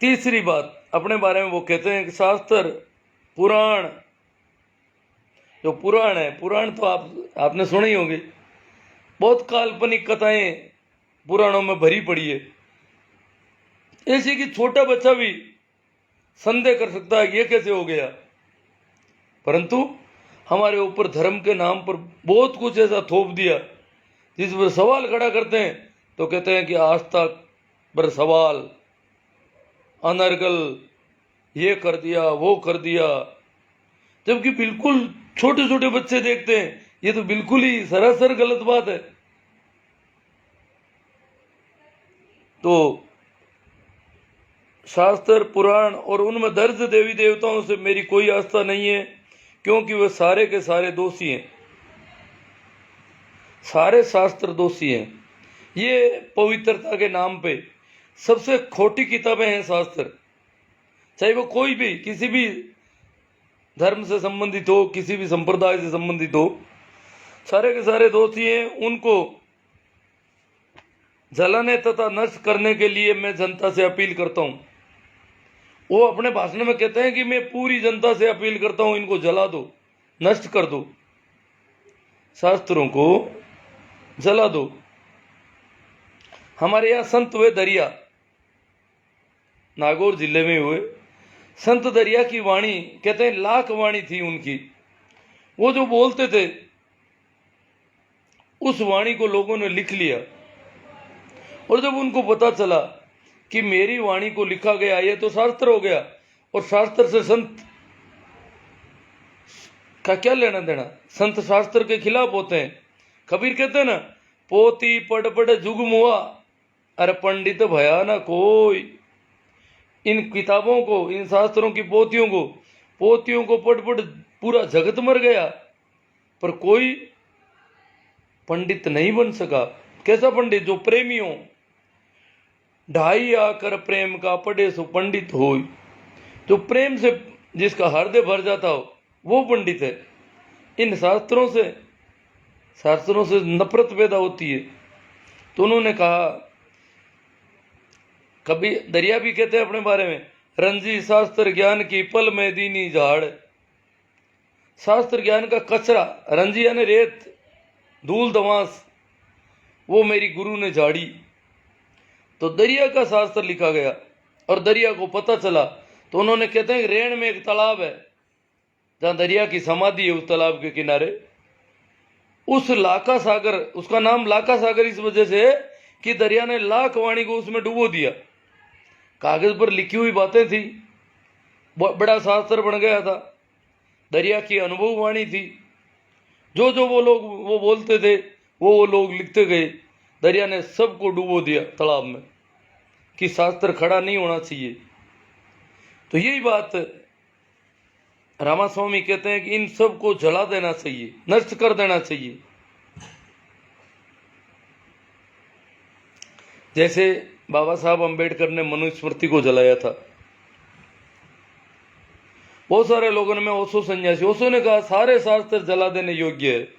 तीसरी बात अपने बारे में वो कहते हैं कि शास्त्र पुराण, जो पुराण है, पुराण तो आपने सुनी होगी, बहुत काल्पनिक कथाएं पुराणों में भरी पड़ी है। ऐसे कि छोटा बच्चा भी संदेह कर सकता है कि ये कैसे हो गया, परंतु हमारे ऊपर धर्म के नाम पर बहुत कुछ ऐसा थोप दिया जिस पर सवाल खड़ा करते हैं तो कहते हैं कि आस्था पर सवाल, अनर्गल, ये कर दिया वो कर दिया, जबकि बिल्कुल छोटे छोटे बच्चे देखते हैं ये तो बिल्कुल ही सरासर गलत बात है। तो शास्त्र पुराण और उनमें दर्ज देवी देवताओं से मेरी कोई आस्था नहीं है, क्योंकि वे सारे के सारे दोषी हैं, सारे शास्त्र दोषी हैं। ये पवित्रता के नाम पे सबसे खोटी किताबें हैं शास्त्र, चाहे वो कोई भी किसी भी धर्म से संबंधित हो, किसी भी संप्रदाय से संबंधित हो, सारे के सारे दोषी हैं। उनको जलाने तथा नष्ट करने के लिए मैं जनता से अपील करता हूं। वो अपने भाषण में कहते हैं कि मैं पूरी जनता से अपील करता हूं, इनको जला दो, नष्ट कर दो, शास्त्रों को जला दो। हमारे यहाँ संत हुए दरिया, नागौर जिले में हुए संत दरिया की वाणी, कहते हैं लाख वाणी थी उनकी। वो जो बोलते थे उस वाणी को लोगों ने लिख लिया, और जब उनको पता चला कि मेरी वाणी को लिखा गया ये तो शास्त्र हो गया, और शास्त्र से संत का क्या लेना देना, संत शास्त्र के खिलाफ होते हैं। कबीर कहते हैं ना, पोती पढ़ पढ़ जुग मुआ, अरे पंडित भया ना कोई। इन किताबों को, इन शास्त्रों की पोतियों को पढ़ पढ़ पूरा जगत मर गया, पर कोई पंडित नहीं बन सका। कैसा पंडित? जो प्रेमियों ढाई आकर प्रेम का पढ़े सो पंडित हो, जो प्रेम से जिसका हृदय भर जाता हो वो पंडित है। इन शास्त्रों से नफरत पैदा होती है। तो उन्होंने कहा, कभी दरिया भी कहते हैं अपने बारे में, रंजी शास्त्र ज्ञान की पल में दीनी झाड़। शास्त्र ज्ञान का कचरा, रंजी यानी रेत, धूल धमास, वो मेरी गुरु ने झाड़ी। तो दरिया का शास्त्र लिखा गया और दरिया को पता चला, तो उन्होंने कहते हैं रेण में एक तालाब है जहां दरिया की समाधि है, उस तालाब के किनारे उस लाका सागर, उसका नाम लाका सागर इस वजह से है कि दरिया ने लाख वाणी को उसमें डुबो दिया। कागज पर लिखी हुई बातें थी, बड़ा शास्त्र बन गया था। दरिया की अनुभव वाणी थी, जो वो लोग वो बोलते थे वो लोग लिखते गए। दरिया ने सबको डुबो दिया तालाब में कि शास्त्र खड़ा नहीं होना चाहिए। तो यही बात रामास्वामी कहते हैं कि इन सब को जला देना चाहिए, नष्ट कर देना चाहिए। जैसे बाबा साहब अंबेडकर ने मनुस्मृति को जलाया था। बहुत सारे लोगों ने, मैं ओशो सन्यासी, ओशो ने कहा सारे शास्त्र जला देने योग्य है।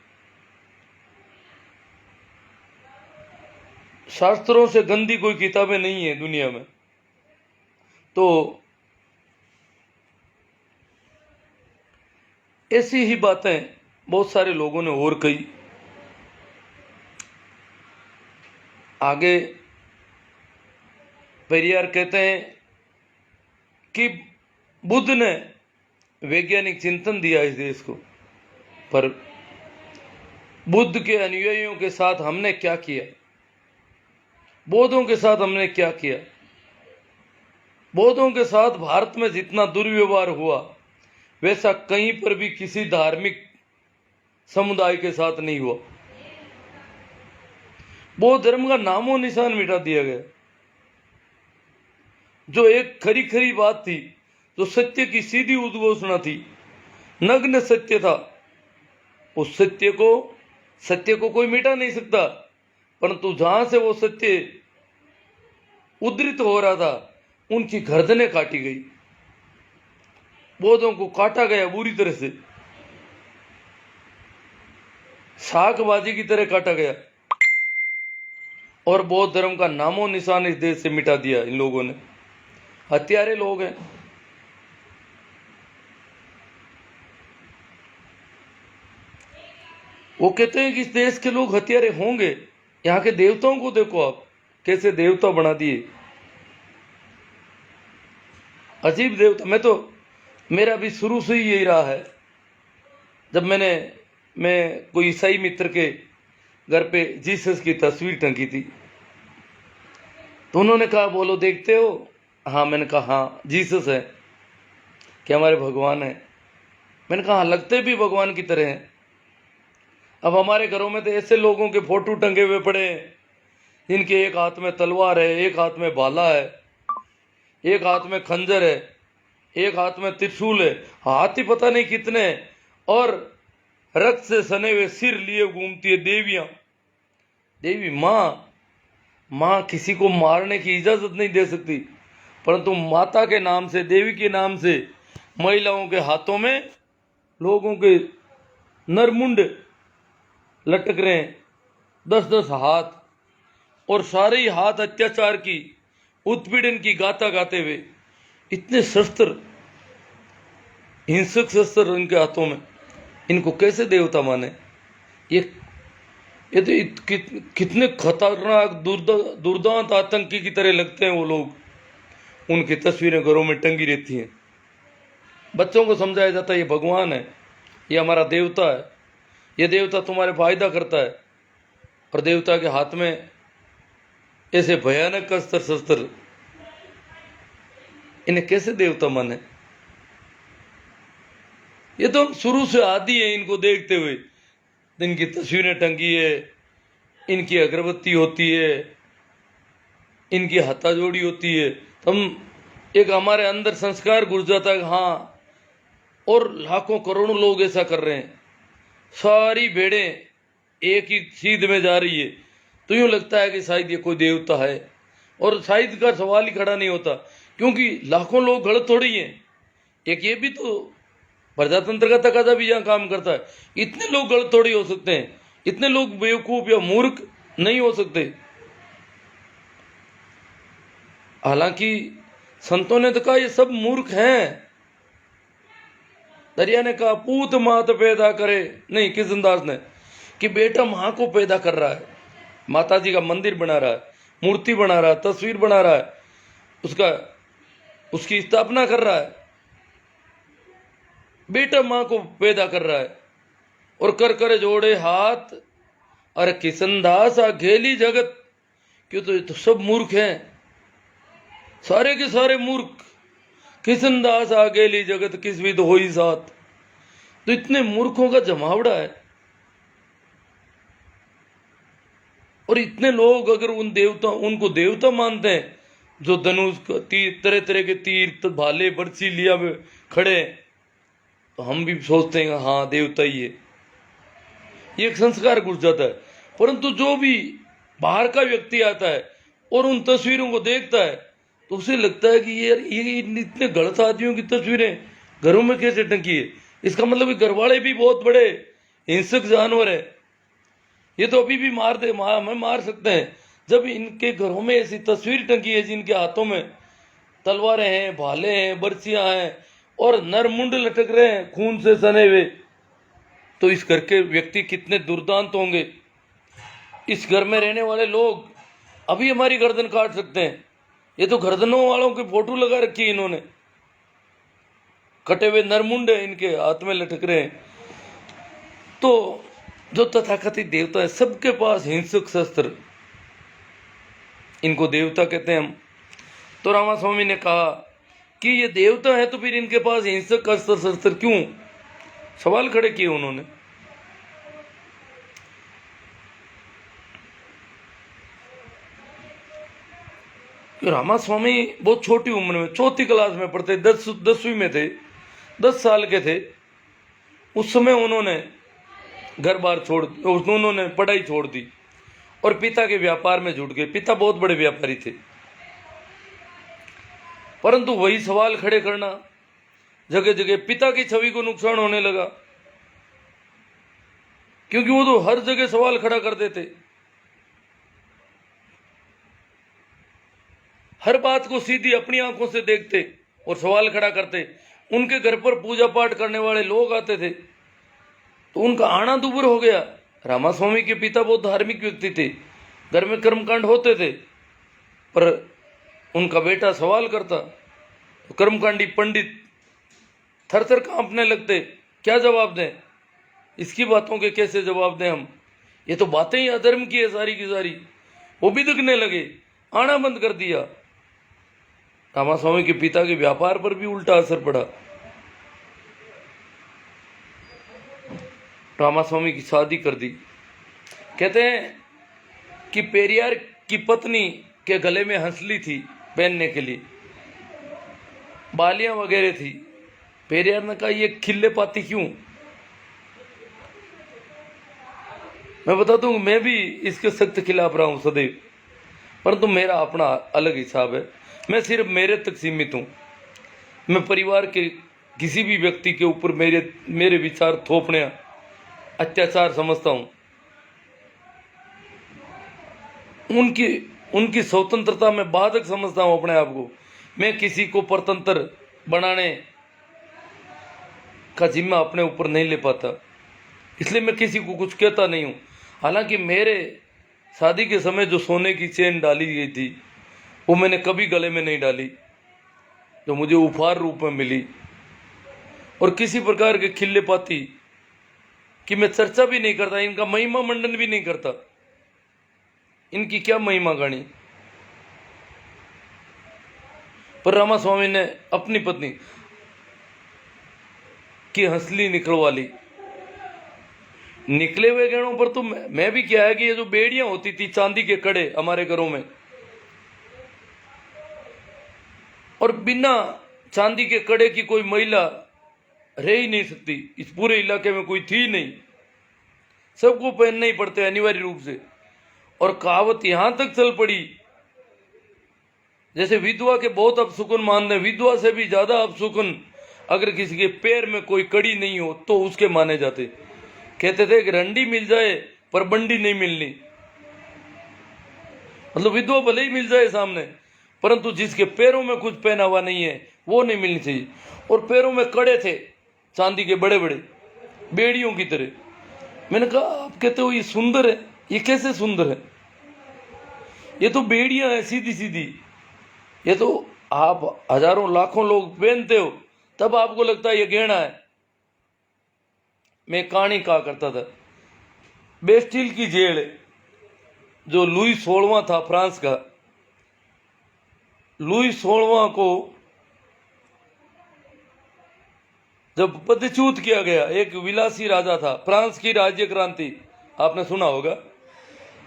शास्त्रों से गंदी कोई किताबें नहीं है दुनिया में। तो ऐसी ही बातें बहुत सारे लोगों ने और कही। आगे पेरियार कहते हैं कि बुद्ध ने वैज्ञानिक चिंतन दिया इस देश को, पर बुद्ध के अनुयायियों के साथ हमने क्या किया, बौद्धों के साथ हमने क्या किया। बौद्धों के साथ भारत में जितना दुर्व्यवहार हुआ वैसा कहीं पर भी किसी धार्मिक समुदाय के साथ नहीं हुआ। बौद्ध धर्म का नामो निशान मिटा दिया गया। जो एक खरी खरी बात थी, जो सत्य की सीधी उद्घोषणा थी, नग्न सत्य था, उस सत्य को कोई मिटा नहीं सकता। परंतु जहां से वो सत्य उद्धृत हो रहा था उनकी गर्दनें काटी गई, बौद्धों को काटा गया बुरी तरह से, शाकबाजी की तरह काटा गया, और बौद्ध धर्म का नामो निशान इस देश से मिटा दिया इन लोगों ने। हत्यारे लोग हैं। वो कहते हैं कि इस देश के लोग हत्यारे होंगे। यहाँ के देवताओं को देखो आप, कैसे देवता बना दिए, अजीब देवता। मेरा भी शुरू से ही यही रहा है। जब मैं कोई ईसाई मित्र के घर पे जीसस की तस्वीर टंगी थी, तो उन्होंने कहा बोलो देखते हो? हाँ। मैंने कहा हाँ जीसस है, क्या हमारे भगवान है? मैंने कहा हाँ, लगते भी भगवान की तरह हैं। अब हमारे घरों में तो ऐसे लोगों के फोटो टंगे हुए पड़े हैं, जिनके एक हाथ में तलवार है, एक हाथ में भाला है, एक हाथ में खंजर है, एक हाथ में त्रिशूल है, हाथ ही पता नहीं कितने, और रक्त से सने हुए सिर लिए घूमती है देवियां। देवी माँ किसी को मारने की इजाजत नहीं दे सकती, परंतु माता के नाम से, देवी के नाम से महिलाओं के हाथों में लोगों के नरमुंड लटक रहे हैं, 10-10 हाथ, और सारे ही हाथ अत्याचार की, उत्पीड़न की गाथा गाते हुए। इतने शस्त्र, हिंसक शस्त्र इनके हाथों में, इनको कैसे देवता माने? ये तो कितने खतरनाक दुर्दांत आतंकी की तरह लगते हैं वो लोग। उनकी तस्वीरें घरों में टंगी रहती हैं। बच्चों को समझाया जाता है ये भगवान है, ये हमारा देवता है, ये देवता तुम्हारे फायदा करता है, और देवता के हाथ में ऐसे भयानक अस्त्र शस्त्र, इन्हें कैसे देवता माने? ये तो हम शुरू से आदी है इनको देखते हुए। इनकी तस्वीरें टंगी है, इनकी अगरबत्ती होती है, इनकी हत्था जोड़ी होती है, तो हम एक हमारे अंदर संस्कार घुस जाता है हाँ। और लाखों करोड़ों लोग ऐसा कर रहे हैं, सारी भेड़ें एक ही सीध में जा रही है, तो यूं लगता है कि शायद ये कोई देवता है। और शायद का सवाल ही खड़ा नहीं होता, क्योंकि लाखों लोग गलत थोड़ी हैं। एक ये भी तो प्रजातंत्र का तकाजा भी यहाँ काम करता है। इतने लोग गलत थोड़ी हो सकते हैं, इतने लोग बेवकूफ या मूर्ख नहीं हो सकते। हालांकि संतों ने तो कहा ये सब मूर्ख हैं। दरिया ने कहा पूत मात पैदा करे, नहीं किशनदास ने, कि बेटा मां को पैदा कर रहा है, माता जी का मंदिर बना रहा है, मूर्ति बना रहा है, तस्वीर बना रहा है, उसकी स्थापना कर रहा है। बेटा मां को पैदा कर रहा है, और कर जोड़े हाथ, अरे किशनदास अकेली जगत। क्यों? तो ये तो सब मूर्ख हैं, सारे के सारे मूर्ख। किशनदास अकेली जगत किस विद होई साथ। तो इतने मूर्खों का जमावड़ा है। और इतने लोग अगर उनको देवता मानते हैं, जो धनुष तीर, तरह तरह के तीर, तो भाले, बरछी लिया हुए खड़े हैं, तो हम भी सोचते हैं हाँ देवता ही है। ये एक संस्कार घुस जाता है। परंतु जो भी बाहर का व्यक्ति आता है और उन तस्वीरों को देखता है, तो उसे लगता है कि ये इतने गलत आदमियों की तस्वीरें घरों में कैसे टंकी है? इसका मतलब घर वाले भी बहुत बड़े हिंसक जानवर है। ये तो अभी भी मार सकते हैं। जब इनके घरों में ऐसी तस्वीर टंगी है, जिनके हाथों में तलवारें हैं, भाले हैं, बरछियां हैं, और नरमुंड लटक रहे हैं खून से सने हुए, तो इस घर के व्यक्ति कितने दुर्दांत होंगे। इस घर में रहने वाले लोग अभी हमारी गर्दन काट सकते हैं। ये तो गर्दनों वालों की फोटो लगा रखी है इन्होंने, कटे हुए नरमुंड इनके हाथ में लटक रहे हैं। तो जो तथाकथित देवता है, सबके पास हिंसक शस्त्र, इनको देवता कहते हैं हम। तो रामास्वामी ने कहा कि ये देवता है, तो फिर इनके पास हिंसक अस्त्र शस्त्र क्यों? सवाल खड़े किए उन्होंने। रामास्वामी बहुत छोटी उम्र में, चौथी क्लास में पढ़ते, 10वीं में थे, 10 साल के थे। उस समय उन्होंने घर बार उन्होंने पढ़ाई छोड़ दी और पिता के व्यापार में जुट गए। पिता बहुत बड़े व्यापारी थे, परंतु वही सवाल खड़े करना, जगह जगह पिता की छवि को नुकसान होने लगा, क्योंकि वो तो हर जगह सवाल खड़ा कर देते। हर बात को सीधी अपनी आंखों से देखते और सवाल खड़ा करते। उनके घर पर पूजा पाठ करने वाले लोग आते थे तो उनका आना दूभर हो गया। रामास्वामी के पिता बहुत धार्मिक व्यक्ति थे, घर में कर्मकांड होते थे, पर उनका बेटा सवाल करता तो कर्मकांडी पंडित थर थर कांपने लगते। क्या जवाब दें इसकी बातों के, कैसे जवाब दें हम, ये तो बातें ही अधर्म की है सारी की सारी। वो भी दिखने लगे, आना बंद कर दिया। रामास्वामी के पिता के व्यापार पर भी उल्टा असर पड़ा। रामास्वामी की शादी कर दी। कहते हैं कि पेरियार की पत्नी के गले में हंसली थी पहनने के लिए, बालियां वगैरह थी। पेरियार ने कहा ये खिल्ले पाती क्यों? मैं बता दूं, मैं भी इसके सख्त खिलाफ रहा हूं सदैव, परंतु मेरा अपना अलग हिसाब है। मैं सिर्फ मेरे तक सीमित हूं। मैं परिवार के किसी भी व्यक्ति के ऊपर मेरे विचार थोपने अत्याचार समझता हूं। उनकी स्वतंत्रता में बाधक समझता हूं अपने आप को। मैं किसी को परतंत्र बनाने का जिम्मा अपने ऊपर नहीं ले पाता, इसलिए मैं किसी को कुछ कहता नहीं हूं। हालांकि मेरे शादी के समय जो सोने की चेन डाली गई थी वो मैंने कभी गले में नहीं डाली, जो मुझे उपहार रूप में मिली। और किसी प्रकार के खिल्ले पाती कि मैं चर्चा भी नहीं करता, इनका महिमा मंडन भी नहीं करता। इनकी क्या महिमा गानी। पर रामास्वामी ने अपनी पत्नी की हंसली निकलवा ली। निकले हुए गहनों पर तो मैं भी क्या है कि ये जो बेड़ियां होती थी चांदी के कड़े हमारे घरों में, और बिना चांदी के कड़े की कोई महिला रह ही नहीं सकती। इस पूरे इलाके में कोई थी नहीं, सबको पहनने ही पड़ते अनिवार्य रूप से। और कहावत यहां तक चल पड़ी, जैसे विधवा के बहुत अपशुकुन मानते हैं, विधवा से भी ज्यादा अपशुकुन अगर किसी के पैर में कोई कड़ी नहीं हो तो उसके माने जाते। कहते थे कि रंडी मिल जाए पर बंडी नहीं मिलनी। मतलब विधवा भले ही मिल जाए सामने, परंतु जिसके पैरों में कुछ पहना हुआ नहीं है वो नहीं मिलनी चाहिए। और पैरों में कड़े थे चांदी के बड़े बड़े बेड़ियों की तरह। मैंने कहा आप कहते हो ये सुंदर है, ये कैसे सुंदर है? ये तो बेड़ियां हैं सीधी सीधी। ये तो आप हजारों लाखों लोग पहनते हो तब आपको लगता है ये गहना है। मैं कहानी कहा करता था, बेस्टिल की जेल जो लुई 16वां था फ्रांस का, लुई 16वां को जब पदच्युत किया गया, एक विलासी राजा था। फ्रांस की राज्य क्रांति आपने सुना होगा।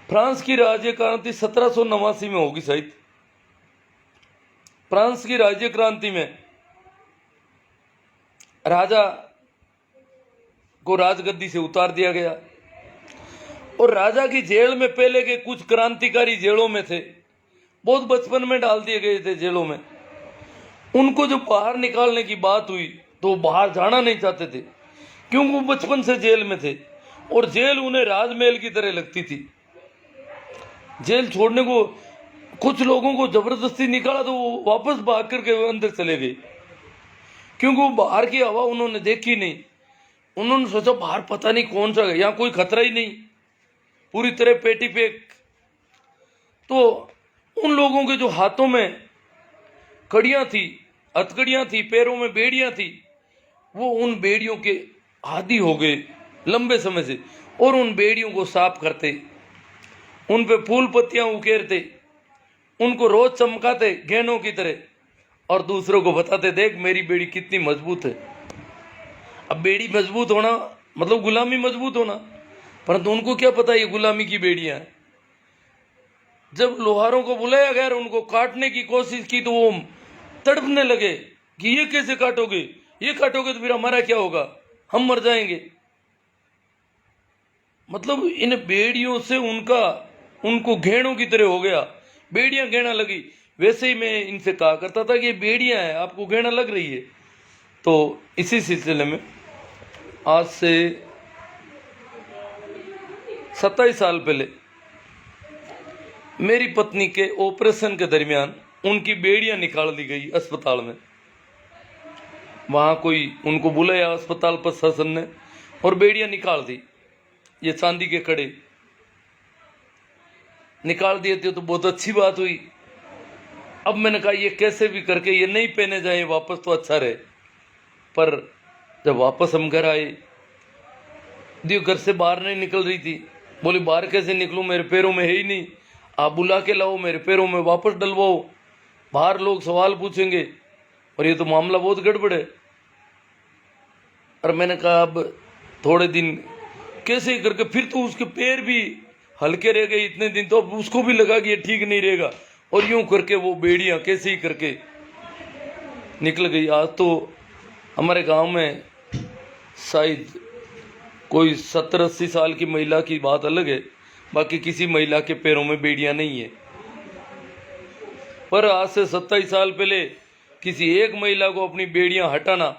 फ्रांस की राज्य क्रांति 1789 में होगी शायद। फ्रांस की राज्य क्रांति में राजा को राजगद्दी से उतार दिया गया और राजा की जेल में पहले के कुछ क्रांतिकारी जेलों में थे, बहुत बचपन में डाल दिए गए थे जेलों में। उनको जब बाहर निकालने की बात हुई तो वो बाहर जाना नहीं चाहते थे, क्योंकि वो बचपन से जेल में थे और जेल उन्हें राजमहल की तरह लगती थी। जेल छोड़ने को कुछ लोगों को जबरदस्ती निकाला तो वो वापस भाग करके अंदर चले गए, क्योंकि वो बाहर की हवा उन्होंने देखी नहीं। उन्होंने सोचा बाहर पता नहीं कौन सा है, यहाँ कोई खतरा ही नहीं, पूरी तरह पेटी पैक। तो उन लोगों के जो हाथों में कड़ियां थी, हथकड़ियां थी, पैरों में बेड़ियां थी, वो उन बेड़ियों के आदी हो गए लंबे समय से और उन बेड़ियों को साफ करते, उन पे फूल पत्तियां उकेरते, उनको रोज चमकाते गहनों की तरह और दूसरों को बताते देख मेरी बेड़ी कितनी मजबूत है। अब बेड़ी मजबूत होना मतलब गुलामी मजबूत होना, परंतु उनको क्या पता ये गुलामी की बेड़ियां हैं। जब लोहारों को बुलाया गया और उनको काटने की कोशिश की तो वो तड़पने लगे कि ये कैसे काटोगे, ये काटोगे तो फिर हमारा क्या होगा, हम मर जाएंगे। मतलब इन बेड़ियों से उनको घेड़ों की तरह हो गया, बेड़ियां घेना लगी। वैसे ही मैं इनसे कहा करता था कि ये बेड़ियां हैं, आपको घेना लग रही है। तो इसी सिलसिले में आज से 27 साल पहले मेरी पत्नी के ऑपरेशन के दरमियान उनकी बेड़ियां निकाल दी गई अस्पताल में। वहां कोई उनको बुलाया अस्पताल प्रशासन ने और बेड़ियां निकाल दी। ये चांदी के कड़े निकाल दिए थे तो बहुत अच्छी बात हुई। अब मैंने कहा ये कैसे भी करके ये नहीं पहने जाए वापस तो अच्छा रहे। पर जब वापस हम घर आए, दियो घर से बाहर नहीं निकल रही थी। बोली बाहर कैसे निकलूं, मेरे पैरों में है ही नहीं, आप बुला के लाओ, मेरे पैरों में वापस डलवाओ, बाहर लोग सवाल पूछेंगे और ये तो मामला बहुत गड़बड़ है। और मैंने कहा अब थोड़े दिन कैसे करके, फिर तो उसके पैर भी हल्के रह गए इतने दिन, तो अब उसको भी लगा कि ये ठीक नहीं रहेगा और यूं करके वो बेड़ियां कैसे ही करके निकल गई। आज तो हमारे गांव में शायद कोई 70-80 साल की महिला की बात अलग है, बाकी किसी महिला के पैरों में बेड़ियां नहीं है। पर आज से 27 साल पहले किसी एक महिला को अपनी बेड़ियां हटाना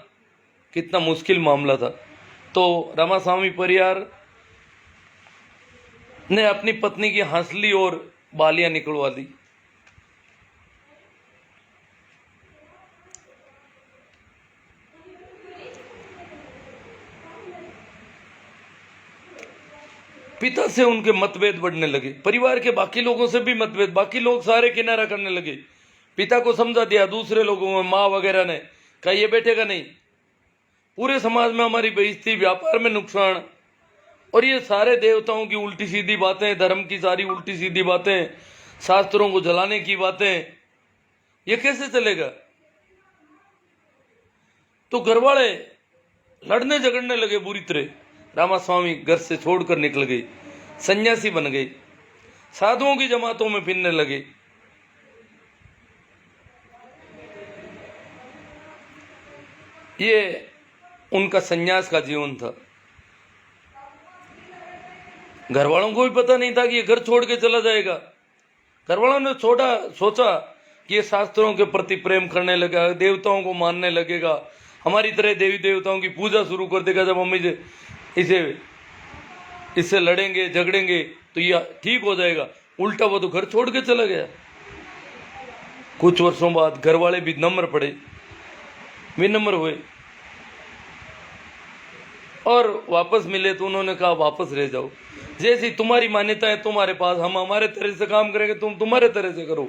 कितना मुश्किल मामला था। तो रामास्वामी परियार ने अपनी पत्नी की हंसली और बालियां निकलवा दी। पिता से उनके मतभेद बढ़ने लगे, परिवार के बाकी लोगों से भी मतभेद, बाकी लोग सारे किनारा करने लगे। पिता को समझा दिया, दूसरे लोगों में माँ वगैरह ने कहा ये बैठेगा नहीं, पूरे समाज में हमारी बेइज्जती, व्यापार में नुकसान, और ये सारे देवताओं की उल्टी सीधी बातें, धर्म की सारी उल्टी सीधी बातें, शास्त्रों को जलाने की बातें, ये कैसे चलेगा। तो घरवाले लड़ने झगड़ने लगे बुरी तरह। रामास्वामी घर से छोड़कर निकल गए, सन्यासी बन गए, साधुओं की जमातों में फिरने लगे। ये उनका सन्यास का जीवन था। घर वालों को भी पता नहीं था कि ये घर छोड़ के चला जाएगा। घर वालों ने सोचा कि ये शास्त्रों के प्रति प्रेम करने लगा, देवताओं को मानने लगेगा, हमारी तरह देवी देवताओं की पूजा शुरू कर देगा। जब हम इससे लड़ेंगे झगड़ेंगे तो ये ठीक हो जाएगा। उल्टा वो तो घर छोड़ के चला गया। कुछ वर्षों बाद घर वाले भी नम्र पड़े, विनम्र हुए और वापस मिले तो उन्होंने कहा वापस रह जाओ, जैसी तुम्हारी मान्यता है तुम्हारे पास, हम हमारे तरह से काम करेंगे, तुम तुम्हारे तरह से करो।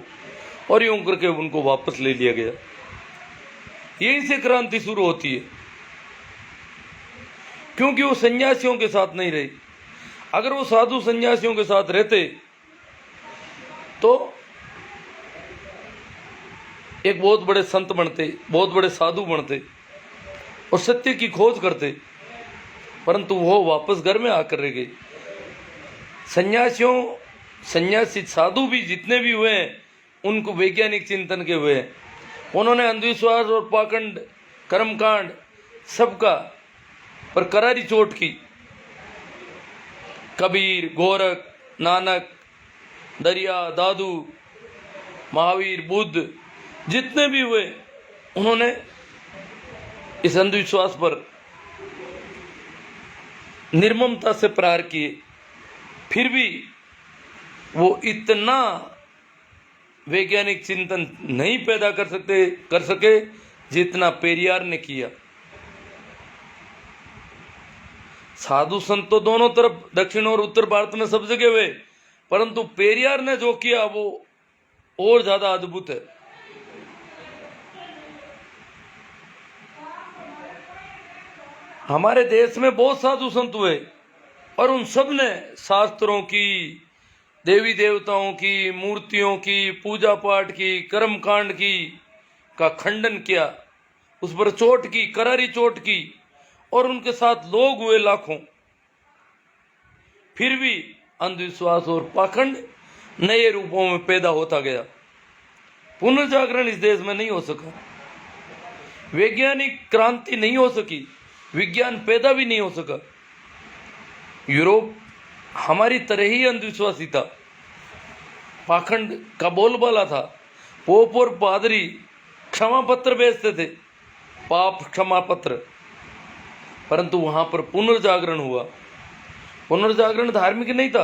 और यूं करके उनको वापस ले लिया गया। यहीं से क्रांति शुरू होती है, क्योंकि वो सन्यासियों के साथ नहीं रहे। अगर वो साधु सन्यासियों के साथ रहते तो एक बहुत बड़े संत बनते, बहुत बड़े साधु बनते और सत्य की खोज करते, परंतु वो वापस घर में आकर रह गए। सन्यासी साधु भी जितने भी हुए हैं उनको वैज्ञानिक चिंतन के हुए हैं। उन्होंने अंधविश्वास और पाखंड, कर्मकांड सबका पर करारी चोट की। कबीर, गोरख, नानक, दरिया, दादू, महावीर, बुद्ध जितने भी हुए, उन्होंने इस अंधविश्वास पर निर्ममता से प्रहार किए। फिर भी वो इतना वैज्ञानिक चिंतन नहीं पैदा कर सके जितना पेरियार ने किया। साधु संत तो दोनों तरफ, दक्षिण और उत्तर भारत में सब जगह हुए, परंतु पेरियार ने जो किया वो और ज्यादा अद्भुत है। हमारे देश में बहुत साधु संत हुए और उन सब ने शास्त्रों की, देवी देवताओं की, मूर्तियों की, पूजा पाठ की, कर्म कांड की का खंडन किया, उस पर चोट की, करारी चोट की, और उनके साथ लोग हुए लाखों। फिर भी अंधविश्वास और पाखंड नए रूपों में पैदा होता गया। पुनर्जागरण इस देश में नहीं हो सका, वैज्ञानिक क्रांति नहीं हो सकी, विज्ञान पैदा भी नहीं हो सका। यूरोप हमारी तरह ही अंधविश्वासी था, पाखंड का बोलबाला था। पोप और पादरी क्षमा पत्र बेचते थे, पाप क्षमा पत्र, परंतु वहां पर पुनर्जागरण हुआ। पुनर्जागरण धार्मिक नहीं था,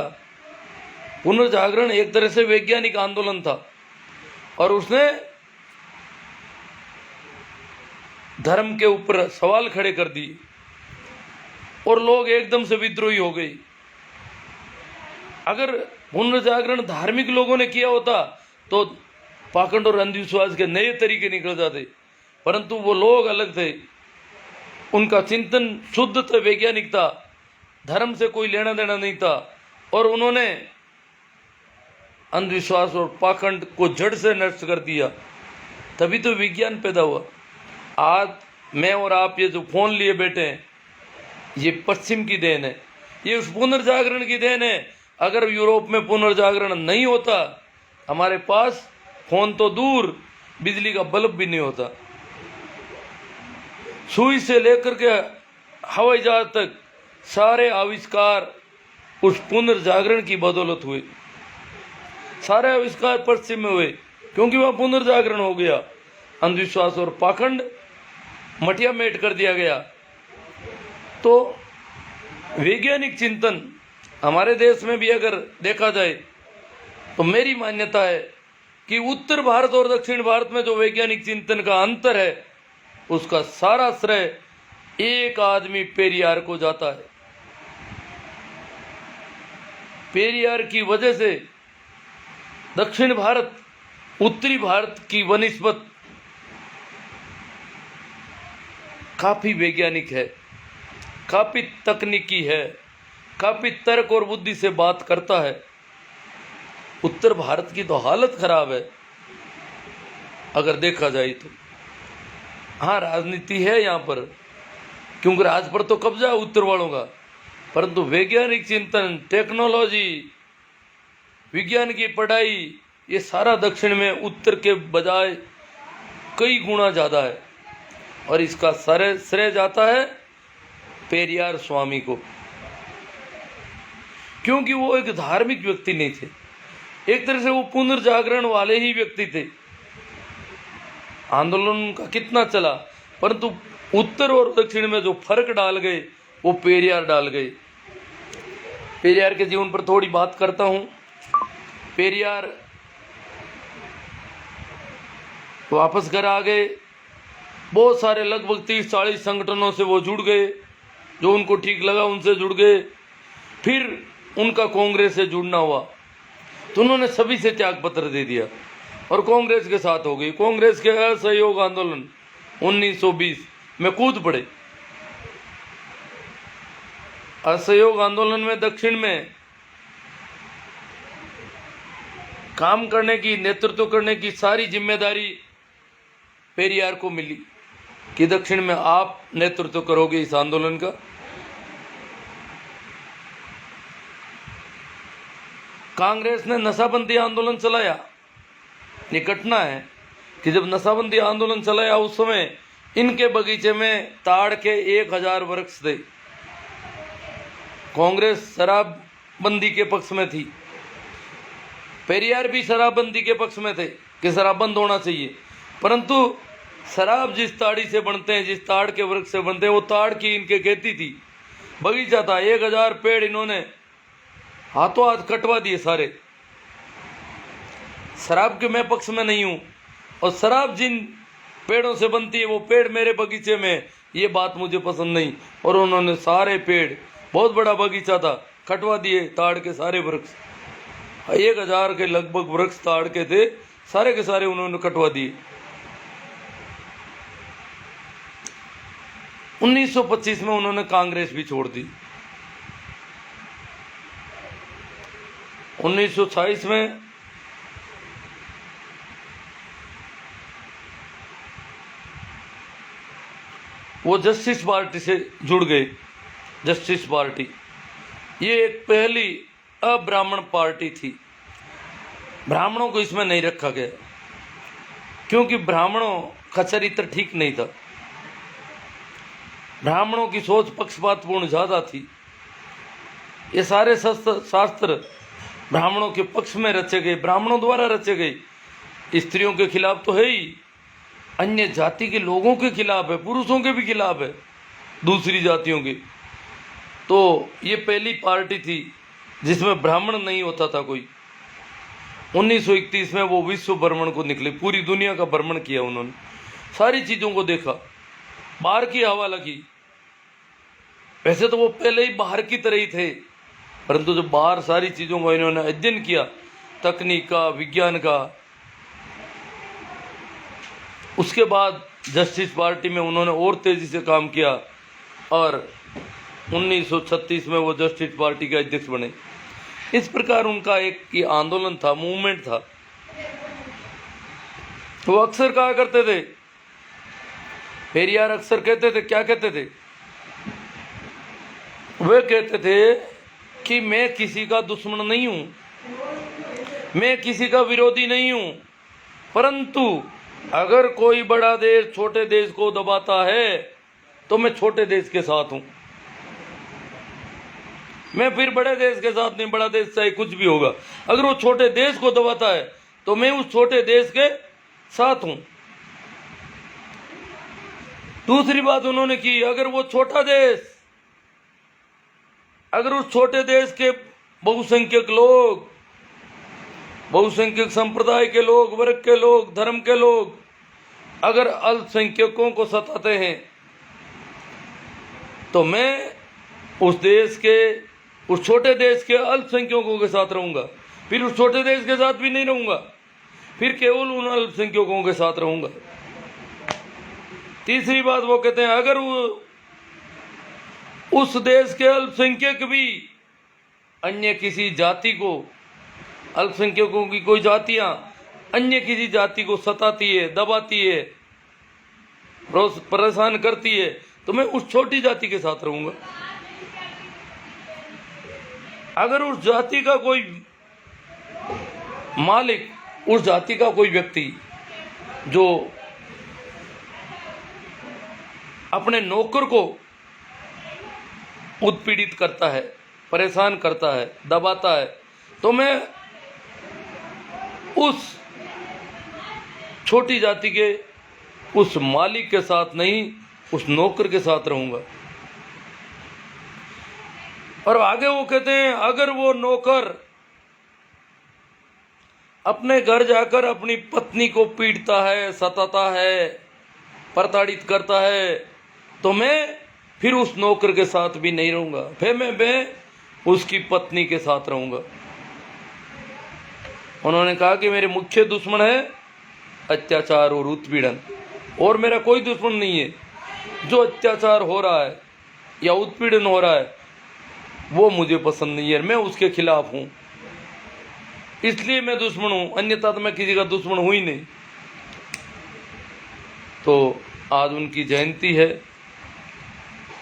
पुनर्जागरण एक तरह से वैज्ञानिक आंदोलन था। और उसने धर्म के ऊपर सवाल खड़े कर दिए और लोग एकदम से विद्रोही हो गए। अगर पुनर्जागरण धार्मिक लोगों ने किया होता तो पाखंड और अंधविश्वास के नए तरीके निकल जाते, परंतु वो लोग अलग थे, उनका चिंतन शुद्ध था, वैज्ञानिक था, धर्म से कोई लेना देना नहीं था, और उन्होंने अंधविश्वास और पाखंड को जड़ से नष्ट कर दिया। तभी तो विज्ञान पैदा हुआ। आज मैं और आप ये जो फोन लिए बैठे हैं, ये पश्चिम की देन है, ये उस पुनर्जागरण की देन है। अगर यूरोप में पुनर्जागरण नहीं होता, हमारे पास फोन तो दूर, बिजली का बल्ब भी नहीं होता। सुई से लेकर के हवाई जहाज तक सारे आविष्कार उस पुनर्जागरण की बदौलत हुए। सारे आविष्कार पश्चिम में हुए क्योंकि वह पुनर्जागरण हो गया। अंधविश्वास और पाखंड मटिया मेट कर दिया गया। तो वैज्ञानिक चिंतन हमारे देश में भी अगर देखा जाए तो मेरी मान्यता है कि उत्तर भारत और दक्षिण भारत में जो वैज्ञानिक चिंतन का अंतर है, उसका सारा श्रेय एक आदमी पेरियार को जाता है। पेरियार की वजह से दक्षिण भारत उत्तरी भारत की वनिस्बत काफी वैज्ञानिक है, काफी तकनीकी है, काफी तर्क और बुद्धि से बात करता है। उत्तर भारत की तो हालत खराब है अगर देखा जाए तो। हाँ, राजनीति है यहाँ पर, क्योंकि राज पर तो कब्जा है उत्तर वालों का, परंतु वैज्ञानिक चिंतन, टेक्नोलॉजी, विज्ञान की पढ़ाई, ये सारा दक्षिण में उत्तर के बजाय कई गुना ज़्यादा है। और इसका श्रेय जाता है पेरियार स्वामी को, क्योंकि वो एक धार्मिक व्यक्ति नहीं थे, एक तरह से वो पुनर्जागरण वाले ही व्यक्ति थे। आंदोलन का कितना चला, परंतु उत्तर और दक्षिण में जो फर्क डाल गए वो पेरियार डाल गए। पेरियार के जीवन पर थोड़ी बात करता हूँ। पेरियार वापस घर आ गए। बहुत सारे लगभग 30-40 संगठनों से वो जुड़ गए, जो उनको ठीक लगा उनसे जुड़ गए। फिर उनका कांग्रेस से जुड़ना हुआ तो उन्होंने सभी से त्याग पत्र दे दिया और कांग्रेस के साथ हो गई। कांग्रेस के असहयोग आंदोलन 1920 में कूद पड़े। असहयोग आंदोलन में दक्षिण में काम करने की, नेतृत्व करने की सारी जिम्मेदारी पेरियार को मिली कि दक्षिण में आप नेतृत्व करोगे इस आंदोलन का। कांग्रेस ने नशाबंदी आंदोलन चलाया। ये घटना है कि जब नशाबंदी आंदोलन चलाया उस समय इनके बगीचे में ताड़ के 1000 वृक्ष थे। कांग्रेस शराबबंदी के पक्ष में थी, पेरियार भी शराबबंदी के पक्ष में थे कि शराब बंद होना चाहिए, परंतु शराब जिस ताड़ी से बनते हैं, जिस ताड़ के वृक्ष से बनते हैं, वो ताड़ की इनके खेती थी, बगीचा था। 1000 पेड़ इन्होंने हाथों हाथ कटवा दिए सारे। शराब के मैं पक्ष में नहीं हूं, और शराब जिन पेड़ों से बनती है वो पेड़ मेरे बगीचे में, ये बात मुझे पसंद नहीं। और उन्होंने सारे पेड़, बहुत बड़ा बगीचा था, कटवा दिए ताड़ के सारे वृक्ष। 1000 के लगभग वृक्ष ताड़ के थे, सारे के सारे उन्होंने कटवा दिए। 1925 में उन्होंने कांग्रेस भी छोड़ दी। 1926 में वो जस्टिस पार्टी से जुड़ गए। जस्टिस पार्टी ये एक पहली अब्राह्मण पार्टी थी। ब्राह्मणों को इसमें नहीं रखा गया क्योंकि ब्राह्मणों का चरित्र ठीक नहीं था। ब्राह्मणों की सोच पक्षपातपूर्ण ज़्यादा थी। ये सारे शास्त्र ब्राह्मणों के पक्ष में रचे गए, ब्राह्मणों द्वारा रचे गए। स्त्रियों के खिलाफ तो है ही, अन्य जाति के लोगों के खिलाफ है, पुरुषों के भी खिलाफ है, दूसरी जातियों के। तो ये पहली पार्टी थी जिसमें ब्राह्मण नहीं होता था कोई। 1931 में वो विश्व भ्रमण को निकले, पूरी दुनिया का भ्रमण किया उन्होंने, सारी चीज़ों को देखा, बाहर की हवा लगी। वैसे तो वो पहले ही बाहर की तरह ही थे, परंतु जब बाहर सारी चीज़ों का इन्होंने अध्ययन किया, तकनीक का, विज्ञान का, उसके बाद जस्टिस पार्टी में उन्होंने और तेज़ी से काम किया और 1936 में वो जस्टिस पार्टी के अध्यक्ष बने। इस प्रकार उनका एक ये आंदोलन था, मूवमेंट था। वो अक्सर कहा करते थे, पेरियार अक्सर कहते थे, क्या कहते थे, वे कहते थे कि मैं किसी का दुश्मन नहीं हूं, मैं किसी का विरोधी नहीं हूं, परंतु अगर कोई बड़ा देश छोटे देश को दबाता है तो मैं छोटे देश के साथ हूं। मैं फिर बड़े देश के साथ नहीं, बड़ा देश चाहे कुछ भी होगा, अगर वो छोटे देश को दबाता है तो मैं उस छोटे देश के साथ हूं। दूसरी बात उन्होंने की, अगर वो छोटा देश, अगर उस छोटे देश के बहुसंख्यक लोग, बहुसंख्यक संप्रदाय के लोग, वर्ग के लोग, धर्म के लोग अगर अल्पसंख्यकों को सताते हैं तो मैं उस देश के, उस छोटे देश के अल्पसंख्यकों के साथ रहूंगा, फिर उस छोटे देश के साथ भी नहीं रहूंगा, फिर केवल उन अल्पसंख्यकों के साथ रहूंगा। तीसरी बात वो कहते हैं, अगर वो उस देश के अल्पसंख्यक भी अन्य किसी जाति को, अल्पसंख्यकों की कोई जातियां अन्य किसी जाति को सताती है, दबाती है, परेशान करती है, तो मैं उस छोटी जाति के साथ रहूंगा। अगर उस जाति का कोई मालिक, उस जाति का कोई व्यक्ति जो अपने नौकर को उत्पीड़ित करता है, परेशान करता है, दबाता है, तो मैं उस छोटी जाति के उस मालिक के साथ नहीं, उस नौकर के साथ रहूंगा। और आगे वो कहते हैं, अगर वो नौकर अपने घर जाकर अपनी पत्नी को पीटता है, सताता है, प्रताड़ित करता है, तो मैं फिर उस नौकर के साथ भी नहीं रहूंगा, फिर मैं उसकी पत्नी के साथ रहूंगा। उन्होंने कहा कि मेरे मुख्य दुश्मन है अत्याचार और उत्पीड़न, और मेरा कोई दुश्मन नहीं है। जो अत्याचार हो रहा है या उत्पीड़न हो रहा है वो मुझे पसंद नहीं है, मैं उसके खिलाफ हूं, इसलिए मैं दुश्मन हूं, अन्यथा तो मैं किसी का दुश्मन हूं ही नहीं। तो आज उनकी जयंती है,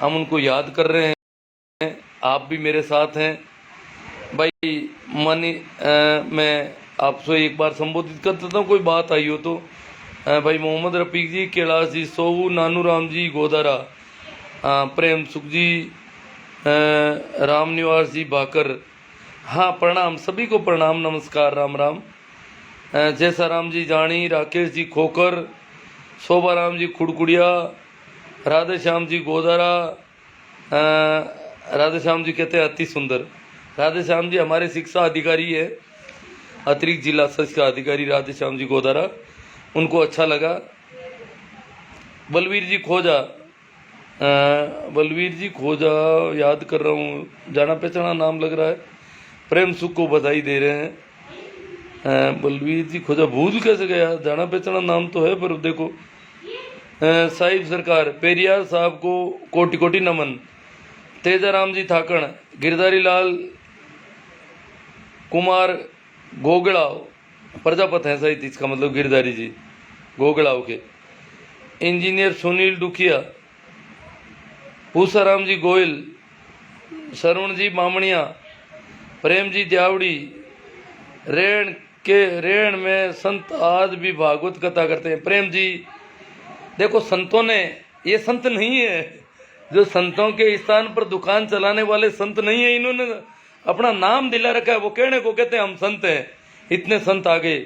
हम उनको याद कर रहे हैं, आप भी मेरे साथ हैं। भाई मैं आपसे एक बार संबोधित कर देता हूँ, कोई बात आई हो तो। भाई मोहम्मद रफीक जी, कैलाश जी, सोहू, नानू राम जी, गोदारा, प्रेम सुख जी, राम निवास जी, भाकर, हाँ प्रणाम, सभी को प्रणाम, नमस्कार, राम राम। जैसा राम जी जानी, राकेश जी खोकर, शोभा राम जी खुड़कुड़िया, राधे श्याम जी गोदारा, राधे श्याम जी कहते हैं अति सुंदर। राधे श्याम जी हमारे शिक्षा अधिकारी है, अतिरिक्त जिला शिक्षा अधिकारी राधे श्याम जी गोदारा, उनको अच्छा लगा। बलवीर जी खोजा, बलवीर जी खोजा, याद कर रहा हूँ, जाना पहचाना नाम लग रहा है, प्रेम सुख को बधाई दे रहे हैं। बलवीर जी खोजा, भूल कैसे गया, जाना पहचाना नाम तो है, पर देखो साहिब सरकार, पेरियार साहब को कोटि कोटि नमन। तेजाराम जी थाकण, गिरधारी लाल कुमार गोगड़ाव, प्रजापत है सहित, इसका मतलब गिरधारी जी गोगड़ाव के। इंजीनियर सुनील डुकिया, पूसाराम जी गोयल, शरण जी मामणिया, प्रेम जी द्यावड़ी, रेण में संत आज भी भागवत कथा करते हैं। प्रेम जी, देखो संतों ने, ये संत नहीं है जो संतों के स्थान पर दुकान चलाने वाले संत नहीं है, इन्होंने अपना नाम दिला रखा है, वो कहने को कहते हैं हम संत हैं। इतने संत आ गए,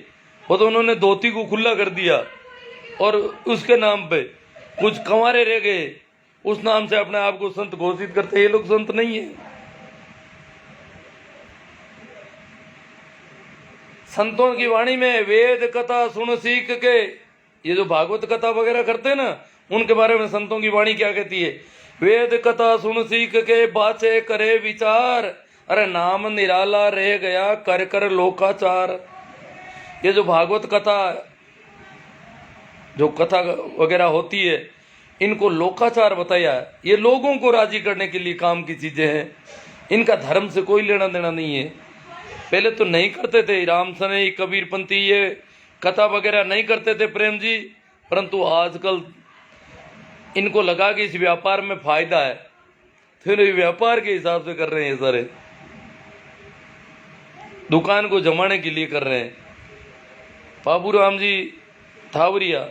वो तो उन्होंने धोती को खुला कर दिया और उसके नाम पे कुछ कंवारे रह गए, उस नाम से अपने आप को संत घोषित करते। ये लोग संत नहीं है। संतों की वाणी में वेद कथा सुन सीख के, ये जो भागवत कथा वगैरह करते हैं ना, उनके बारे में संतों की वाणी क्या कहती है? वेद कथा सुन सीख के बाचे करे विचार, अरे नाम निराला रह गया कर कर लोकाचार। ये जो भागवत कथा, जो कथा वगैरह होती है, इनको लोकाचार बताया है। ये लोगों को राजी करने के लिए काम की चीजें हैं, इनका धर्म से कोई लेना देना नहीं है। पहले तो नहीं करते थे, राम सने कबीर पंथी ये कथा वगैरह नहीं करते थे प्रेम जी, परंतु आजकल इनको लगा कि इस व्यापार में फायदा है, फिर ये व्यापार के हिसाब से कर रहे हैं, सारे दुकान को जमाने के लिए कर रहे हैं। बाबूराम जी थावरिया,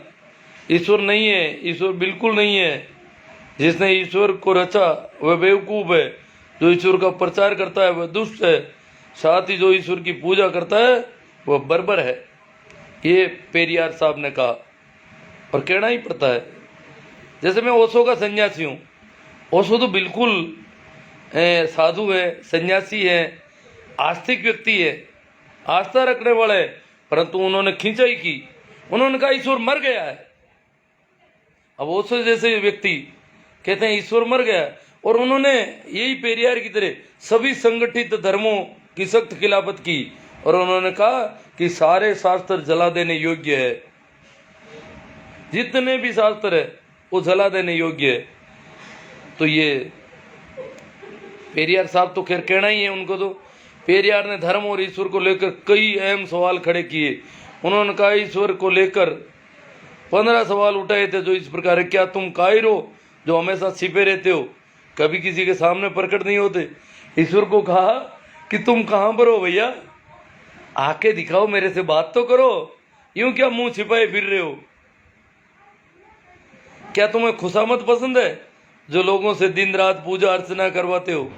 ईश्वर नहीं है, ईश्वर बिल्कुल नहीं है। जिसने ईश्वर को रचा वह बेवकूफ है, जो ईश्वर का प्रचार करता है वह दुष्ट है, साथ ही जो ईश्वर की पूजा करता है वह बर्बर है। ये पेरियार साहब ने कहा और कहना ही पड़ता है। जैसे मैं ओशो का सन्यासी हूँ, ओशो तो बिल्कुल साधु है, सन्यासी है, आस्तिक व्यक्ति है, आस्था रखने वाले है, परंतु उन्होंने खिंचाई की, उन्होंने कहा ईश्वर मर गया है। अब ओशो जैसे व्यक्ति कहते हैं ईश्वर मर गया, और उन्होंने यही पेरियार की तरह सभी संगठित धर्मों की सख्त खिलाफत की, और उन्होंने कहा कि सारे शास्त्र जला देने योग्य है, जितने भी शास्त्र है वो जला देने योग्य है। तो ये पेरियार साहब तो खैर कहना ही है उनको। तो पेरियार ने धर्म और ईश्वर को लेकर कई अहम सवाल खड़े किए। उन्होंने कहा ईश्वर को लेकर 15 सवाल उठाए थे, जो इस प्रकार है, क्या तुम कायर हो जो हमेशा छिपे रहते हो, कभी किसी के सामने प्रकट नहीं होते? ईश्वर को कहा कि तुम कहां पर हो भैया, आके दिखाओ, मेरे से बात तो करो, यूं क्या मुंह छिपाए फिर रहे हो? क्या तुम्हें खुशामद पसंद है जो लोगों से दिन रात पूजा अर्चना करवाते हो?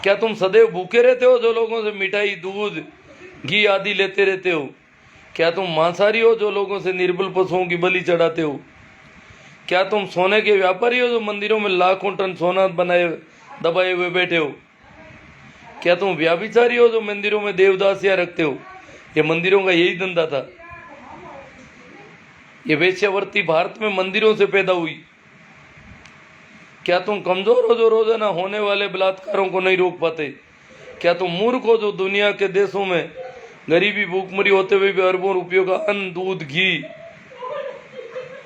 क्या तुम सदैव भूखे रहते हो जो लोगों से मिठाई दूध घी आदि लेते रहते हो? क्या तुम मांसाहारी हो जो लोगों से निर्बल पशुओं की बलि चढ़ाते हो? क्या तुम सोने के व्यापारी हो जो मंदिरों में लाखों टन सोना बनाए दबाए हुए बैठे हो? क्या तुम व्याभिचारी हो जो मंदिरों में देवदासियां रखते हो? ये मंदिरों का यही धंधा था। ये वेश्यावृत्ति भारत में मंदिरों से पैदा हुई। क्या तुम कमजोर हो जो रोजाना होने वाले बलात्कारों को नहीं रोक पाते? क्या तुम मूर्ख हो जो दुनिया के देशों में गरीबी भूखमरी होते हुए भी अरबों रुपयों का अन्न दूध घी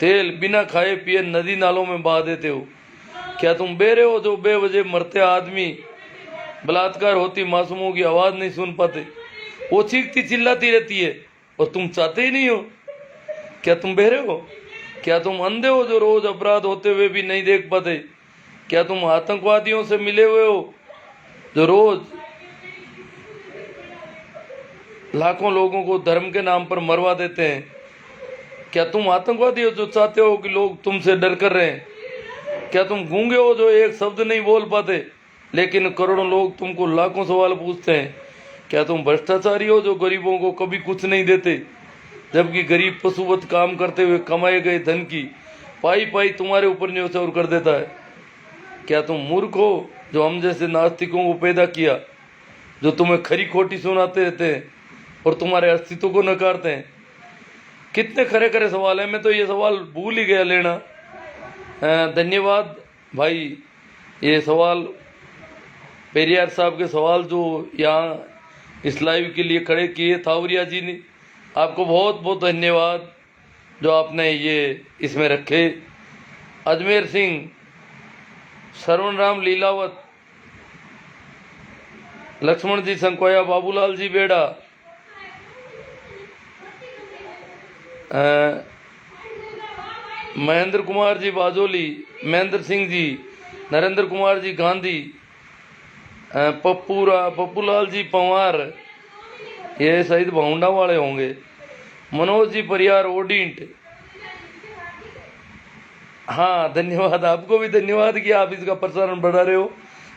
तेल बिना खाए पिए नदी नालों में बहा देते हो? क्या तुम बेरे हो जो बेवजह मरते आदमी, बलात्कार होती मासूमों की आवाज नहीं सुन पाते? वो चीखती चिल्लाती रहती है और तुम चाहते ही नहीं हो। क्या तुम बहरे हो? क्या तुम अंधे हो जो रोज अपराध होते हुए भी नहीं देख पाते? क्या तुम आतंकवादियों से मिले हुए हो जो रोज लाखों लोगों को धर्म के नाम पर मरवा देते हैं? क्या तुम आतंकवादी हो जो चाहते हो कि लोग तुमसे डर कर रहे हैं? क्या तुम गूंगे हो जो एक शब्द नहीं बोल पाते लेकिन करोड़ों लोग तुमको लाखों सवाल पूछते हैं? क्या तुम भ्रष्टाचारी हो जो गरीबों को कभी कुछ नहीं देते, जबकि गरीब पशुवत काम करते हुए कमाए गए धन की पाई पाई तुम्हारे ऊपर न्योछावर कर देता है? क्या तुम मूर्ख हो जो हम जैसे नास्तिकों को पैदा किया, जो तुम्हें खरी खोटी सुनाते रहते हैं और तुम्हारे अस्तित्व को नकारते हैं? कितने खरे खरे सवाल हैं, मैं तो ये सवाल भूल ही गया लेना। धन्यवाद भाई, ये सवाल पेरियार साहब के सवाल जो यहाँ इस लाइव के लिए खड़े किए थावरिया जी ने, आपको बहुत बहुत धन्यवाद जो आपने ये इसमें रखे। अजमेर सिंह, श्रवण राम लीलावत, लक्ष्मण जी संकोया, बाबूलाल जी बेड़ा, महेंद्र कुमार जी बाजोली, महेंद्र सिंह जी, नरेंद्र कुमार जी गांधी, पप्पूलाल जी पंवार, ये शायद भाउंडा वाले होंगे, मनोज जी परियार ओडिंट। हाँ धन्यवाद, आपको भी धन्यवाद कि आप इसका प्रसारण बढ़ा रहे हो।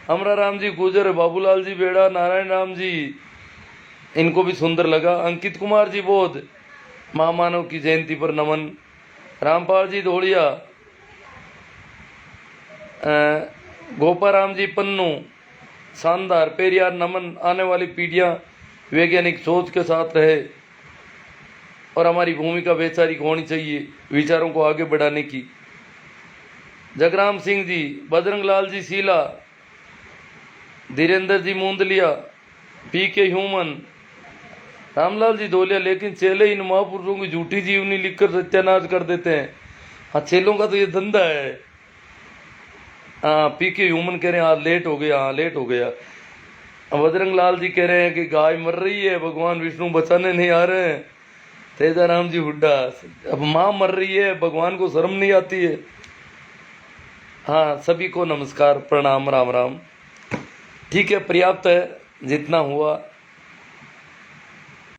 अमरा राम जी गुजर, बाबूलाल जी बेड़ा, नारायण राम जी, इनको भी सुंदर लगा। अंकित कुमार जी बोध, महामानव की जयंती पर नमन। रामपाल जी धोड़िया, गोपाराम जी पन्नू, शानदार पेरियार नमन। आने वाली पीढ़ियाँ वैज्ञानिक सोच के साथ रहे और हमारी भूमिका वैचारिक होनी चाहिए विचारों को आगे बढ़ाने की। जगराम सिंह जी, बजरंग लाल जी सीला, धीरेन्द्र जी मूंदलिया, पीके ह्यूमन, रामलाल जी धोलिया, लेकिन चेले इन महापुरुषों की झूठी जीवनी लिखकर सत्यानाश कर देते हैं। हाँ, चेलों का तो ये धंधा है। हाँ, पीके ह्यूमन कह रहे हैं आज लेट हो गया, हाँ लेट हो गया। बजरंग लाल जी कह रहे हैं कि गाय मर रही है, भगवान विष्णु बचाने नहीं आ रहे हैं। तेजाराम जी हुड्डा, अब माँ मर रही है, भगवान को शर्म नहीं आती है। हाँ, सभी को नमस्कार, प्रणाम, राम राम। ठीक है, पर्याप्त है, जितना हुआ